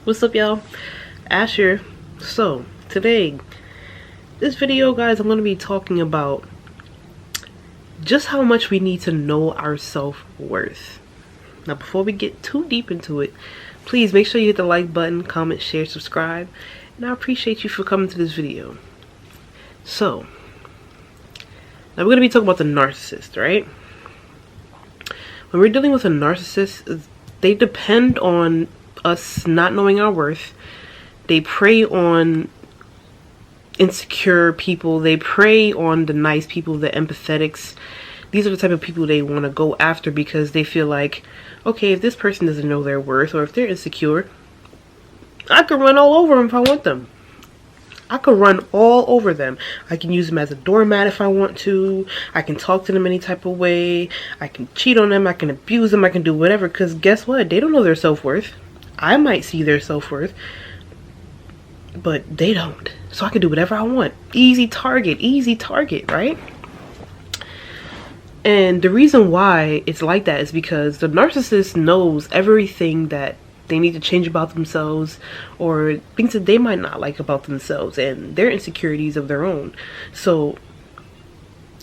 What's up, y'all? Ash here. So today, this video, guys, I'm going to be talking about just how much we need to know our self-worth. Now, before we get too deep into it, please make sure you hit the like button, comment, share, subscribe, and I appreciate you for coming to this video. So now we're going to be talking about the narcissist, right? When we're dealing with a narcissist, they depend on us not knowing our worth. They prey on insecure people. They prey on the nice people, the empathetics. These are the type of people they want to go after because they feel like, okay, if this person doesn't know their worth or if they're insecure, I could run all over them if I want them. I could run all over them. I can use them as a doormat if I want to. I can talk to them any type of way. I can cheat on them. I can abuse them. I can do whatever, because guess what? They don't know their self-worth. I might see their self-worth, but they don't. So I can do whatever I want. Easy target, right? And the reason why it's like that is because the narcissist knows everything that they need to change about themselves, or things that they might not like about themselves and their insecurities of their own. So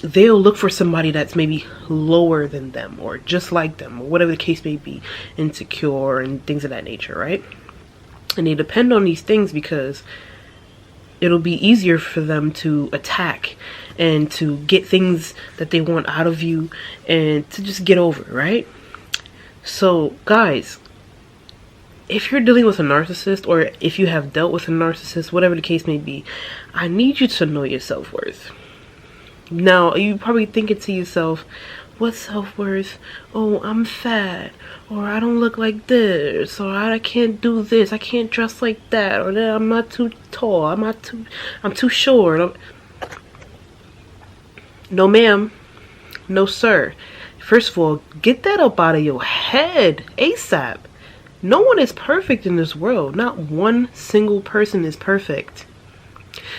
they'll look for somebody that's maybe lower than them or just like them or whatever the case may be, insecure and things of that nature, right? And they depend on these things because it'll be easier for them to attack and to get things that they want out of you and to just get over, right? So guys, if you're dealing with a narcissist, or if you have dealt with a narcissist, whatever the case may be, I need you to know your self-worth. Now, you probably thinking to yourself, what self-worth? Oh, I'm fat, or I don't look like this, or I can't do this, I can't dress like that, or I'm not too tall, I'm too short. No ma'am, no sir. First of all, get that up out of your head ASAP. No one is perfect in this world. Not one single person is perfect.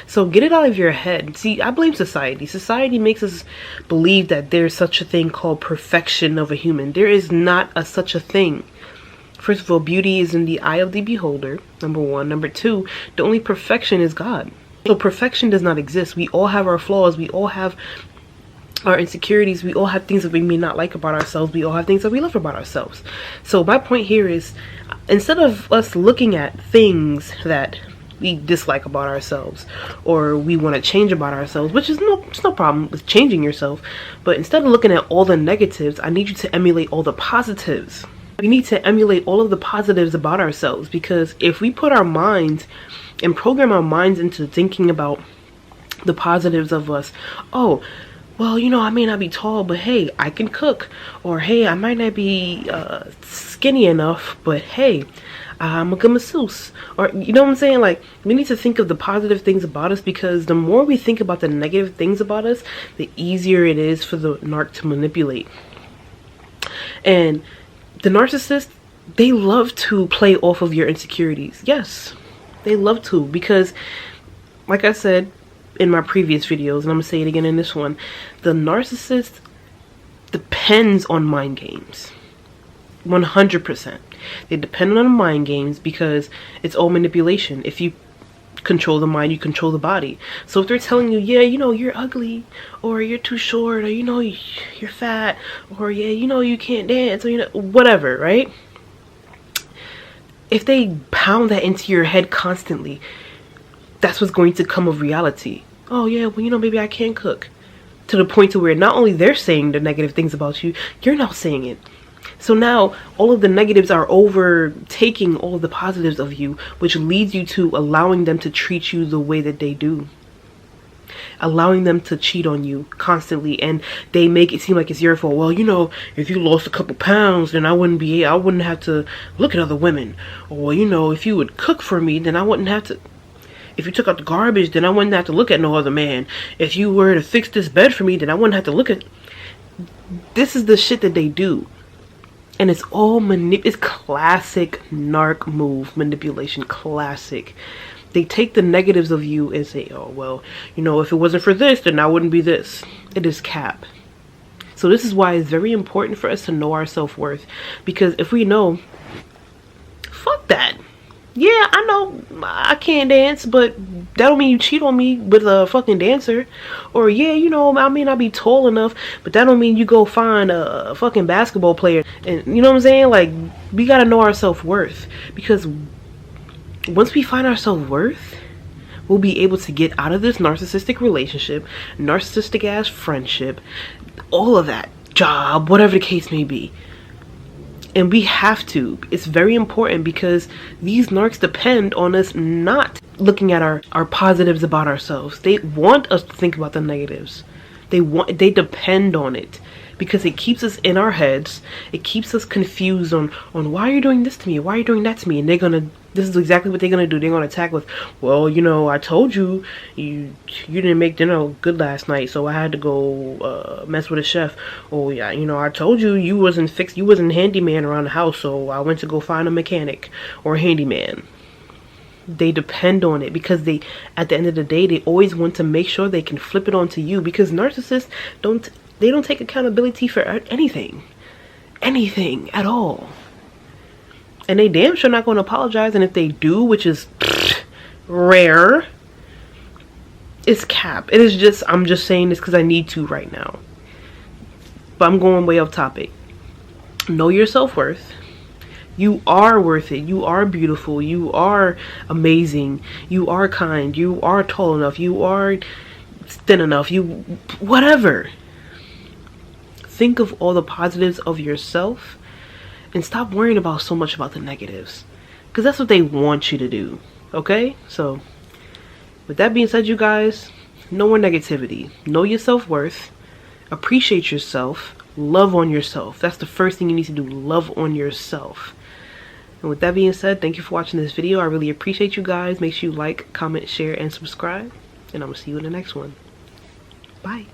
So get it out of your head. See, I blame society. Society makes us believe that there's such a thing called perfection of a human. There is not such a thing. First of all, beauty is in the eye of the beholder, number one. Number two, the only perfection is God. So perfection does not exist. We all have our flaws. We all have our insecurities. We all have things that we may not like about ourselves. We all have things that we love about ourselves. So my point here is, instead of us looking at things that we dislike about ourselves or we want to change about ourselves, which is it's no problem with changing yourself, but instead of looking at all the negatives, I need you to emulate all the positives. We need to emulate all of the positives about ourselves, because if we put our minds and program our minds into thinking about the positives of us, oh, well, you know, I may not be tall, but hey, I can cook. Or hey, I might not be skinny enough, but hey, I'm a good masseuse. Or, you know what I'm saying? Like, we need to think of the positive things about us, because the more we think about the negative things about us, the easier it is for the narc to manipulate. And the narcissist, they love to play off of your insecurities. Yes, they love to, because like I said in my previous videos, and I'm gonna say it again in this one, the narcissist depends on mind games. 100%. They depend on mind games because it's all manipulation. If you control the mind, you control the body. So if they're telling you, yeah, you know, you're ugly, or you're too short, or you know, you're fat, or yeah, you know, you can't dance, or you know, whatever, right? If they pound that into your head constantly, that's what's going to come of reality. Oh yeah, well, you know, maybe I can't cook. To the point to where not only they're saying the negative things about you, you're now saying it. So now all of the negatives are overtaking all of the positives of you, which leads you to allowing them to treat you the way that they do. Allowing them to cheat on you constantly, and they make it seem like it's your fault. Well, you know, if you lost a couple pounds, then I wouldn't have to look at other women. Or, you know, if you would cook for me, then I wouldn't have to. If you took out the garbage, then I wouldn't have to look at no other man. If you were to fix this bed for me, then I wouldn't have to look at. This is the shit that they do. And it's all it's classic narc move, manipulation, classic. They take the negatives of you and say, oh, well, you know, if it wasn't for this, then I wouldn't be this. It is cap. So this is why it's very important for us to know our self-worth. Because if we know, fuck that. Yeah, I know I can't dance, but that don't mean you cheat on me with a fucking dancer. Or yeah, you know, I may not be tall enough, but that don't mean you go find a fucking basketball player. And you know what I'm saying? Like, we gotta know our self-worth. Because once we find our self-worth, we'll be able to get out of this narcissistic relationship, narcissistic ass friendship, all of that, job, whatever the case may be. And we have to. It's very important because these narcs depend on us not looking at our positives about ourselves. They want us to think about the negatives. They depend on it because it keeps us in our heads. It keeps us confused on why are you doing this to me? Why are you doing that to me? And this is exactly what they're gonna do. They're gonna attack with, well, you know, I told you you didn't make dinner good last night, so I had to go mess with a chef. Oh yeah, you know, I told you you wasn't handyman around the house, so I went to go find a mechanic or a handyman. They depend on it because at the end of the day, they always want to make sure they can flip it onto you, because narcissists don't take accountability for anything at all. And they damn sure not going to apologize. And if they do, which is rare, it's cap. It is just, I'm just saying this because I need to right now. But I'm going way off topic. Know your self-worth. You are worth it. You are beautiful. You are amazing. You are kind. You are tall enough. You are thin enough. You, whatever. Think of all the positives of yourself and stop worrying about so much about the negatives, because that's what they want you to do. Okay? So with that being said, you guys, no more negativity. Know your self-worth. Appreciate yourself. Love on yourself. That's the first thing you need to do. Love on yourself. And with that being said, thank you for watching this video. I really appreciate you guys. Make sure you like, comment, share, and subscribe. And I'm going to see you in the next one. Bye.